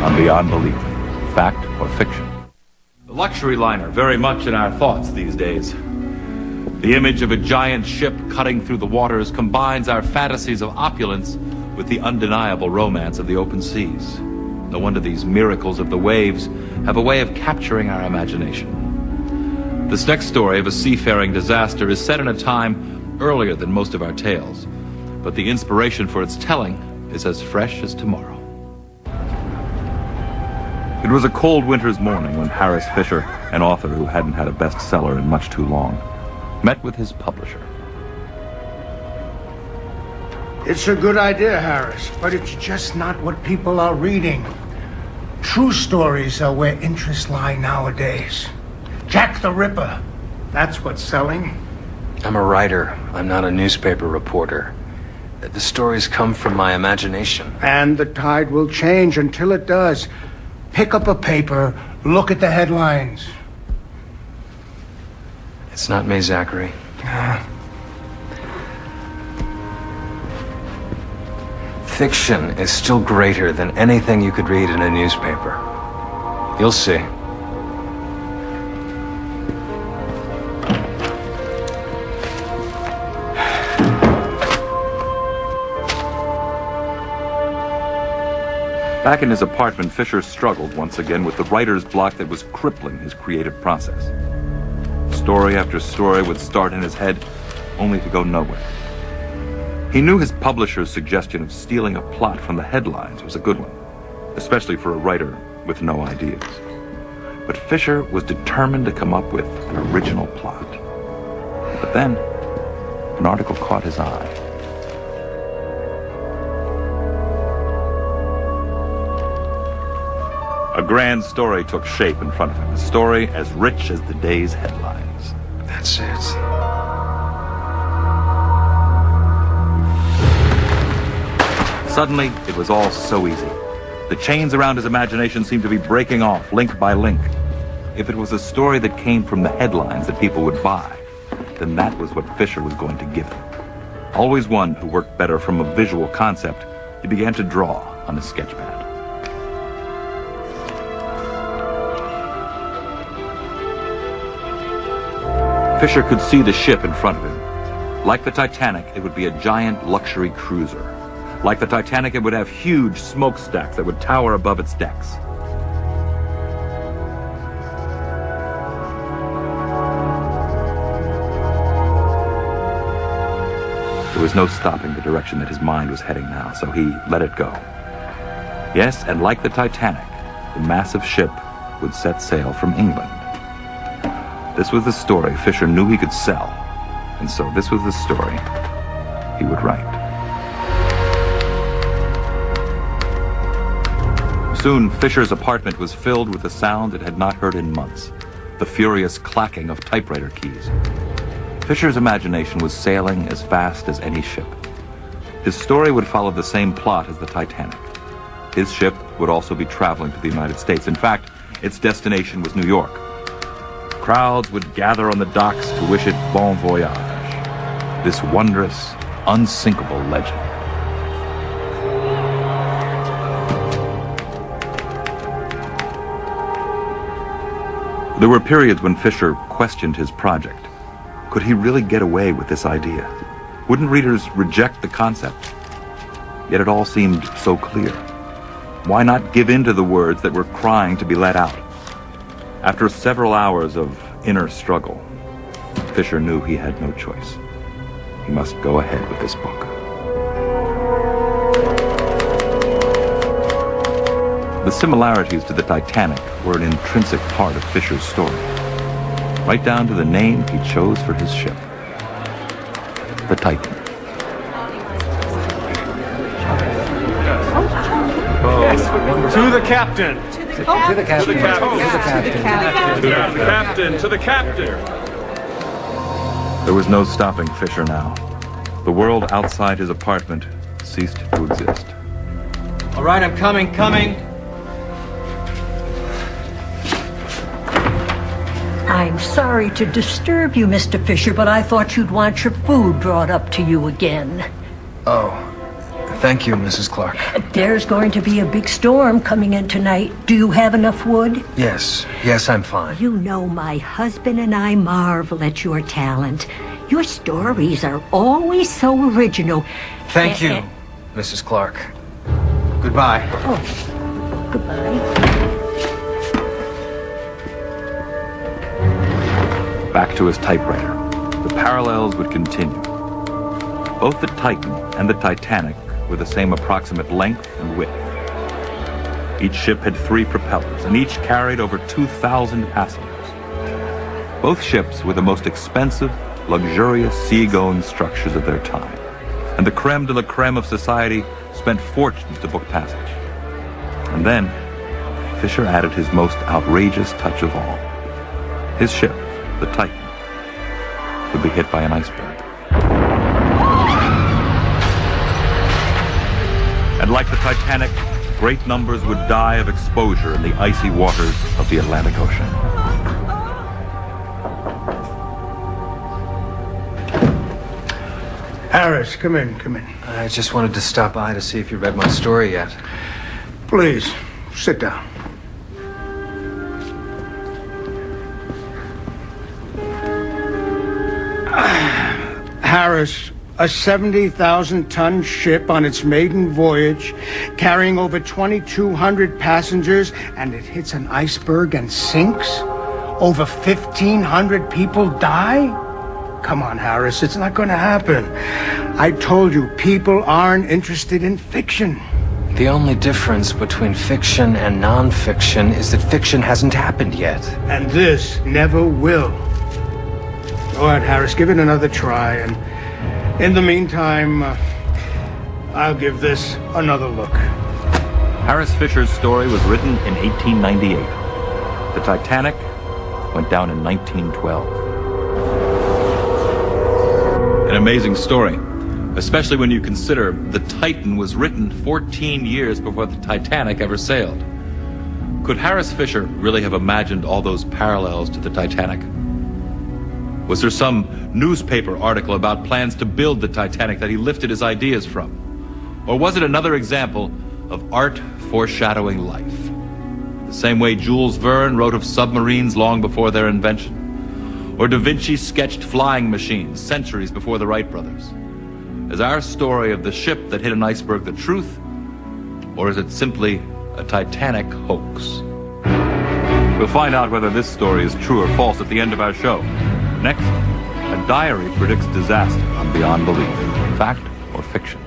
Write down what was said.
on Beyond Belief, Fact or Fiction. The luxury liner, very much in our thoughts these days. The image of a giant ship cutting through the waters combines our fantasies of opulence with the undeniable romance of the open seas. No wonder these miracles of the waves have a way of capturing our imagination. This next story of a seafaring disaster is set in a time earlier than most of our tales, but the inspiration for its telling is as fresh as tomorrow. It was a cold winter's morning when Harris Fisher, an author who hadn't had a bestseller in much too long, met with his publisher. It's a good idea, Harris, but it's just not what people are reading. True stories are where interests lie nowadays. Jack the Ripper, that's what's selling. I'm a writer. I'm not a newspaper reporter. The stories come from my imagination. And the tide will change until it does. Pick up a paper, look at the headlines. It's not me, Zachary. Fiction is still greater than anything you could read in a newspaper. You'll see. Back in his apartment, Fisher struggled once again with the writer's block that was crippling his creative process. Story after story would start in his head, only to go nowhere. He knew his publisher's suggestion of stealing a plot from the headlines was a good one, especially for a writer with no ideas. But Fisher was determined to come up with an original plot. But then, an article caught his eye. A grand story took shape in front of him, a story as rich as the day's headlines. That's it. Suddenly, it was all so easy. The chains around his imagination seemed to be breaking off, link by link. If it was a story that came from the headlines that people would buy, then that was what Fisher was going to give him. Always one who worked better from a visual concept, he began to draw on his sketchpad. Fisher could see the ship in front of him. Like the Titanic, it would be a giant luxury cruiser. Like the Titanic, it would have huge smokestacks that would tower above its decks. There was no stopping the direction that his mind was heading now, so he let it go. Yes, and like the Titanic, the massive ship would set sail from England. This was the story Fisher knew he could sell, and so this was the story he would write. Soon, Fisher's apartment was filled with a sound it had not heard in months, the furious clacking of typewriter keys. Fisher's imagination was sailing as fast as any ship. His story would follow the same plot as the Titanic. His ship would also be traveling to the United States. In fact, its destination was New York. Crowds would gather on the docks to wish it bon voyage, this wondrous, unsinkable legend. There were periods when Fisher questioned his project. Could he really get away with this idea? Wouldn't readers reject the concept? Yet it all seemed so clear. Why not give in to the words that were crying to be let out? After several hours of inner struggle, Fisher knew he had no choice. He must go ahead with this book. The similarities to the Titanic were an intrinsic part of Fisher's story, right down to the name he chose for his ship, the Titan. To the captain! To the captain. To the captain. To the captain. To the captain. To the captain. There was no stopping Fisher now. The world outside his apartment ceased to exist. All right, I'm coming. I'm sorry to disturb you, Mr. Fisher, but I thought you'd want your food brought up to you again. Oh, Thank you, Mrs. Clark. There's going to be a big storm coming in tonight. Do you have enough wood? Yes, I'm fine. You know my husband and I marvel at your talent. Your stories are always so original. Thank you, Mrs. Clark. Goodbye. Oh, goodbye. Back to his typewriter. The parallels would continue. Both the Titan and the Titanic were the same approximate length and width. Each ship had 3 propellers, and each carried over 2,000 passengers. Both ships were the most expensive, luxurious seagoing structures of their time, and the creme de la creme of society spent fortunes to book passage. And then, Fisher added his most outrageous touch of all. His ship, the Titan, would be hit by an iceberg. And like the Titanic, great numbers would die of exposure in the icy waters of the Atlantic Ocean. Harris, come in. I just wanted to stop by to see if you read my story yet. Please, sit down. Harris, a 70,000-ton ship on its maiden voyage, carrying over 2,200 passengers, and it hits an iceberg and sinks? Over 1,500 people die? Come on, Harris, it's not going to happen. I told you, people aren't interested in fiction. The only difference between fiction and non-fiction is that fiction hasn't happened yet. And this never will. All right, Harris, give it another try, and in the meantime, I'll give this another look. Harris Fisher's story was written in 1898. The Titanic went down in 1912. An amazing story, especially when you consider the Titan was written 14 years before the Titanic ever sailed. Could Harris Fisher really have imagined all those parallels to the Titanic? Was there some newspaper article about plans to build the Titanic that he lifted his ideas from? Or was it another example of art foreshadowing life? The same way Jules Verne wrote of submarines long before their invention? Or Da Vinci sketched flying machines centuries before the Wright brothers? Is our story of the ship that hit an iceberg the truth? Or is it simply a Titanic hoax? We'll find out whether this story is true or false at the end of our show. Next, a diary predicts disaster on Beyond Belief. Fact or fiction?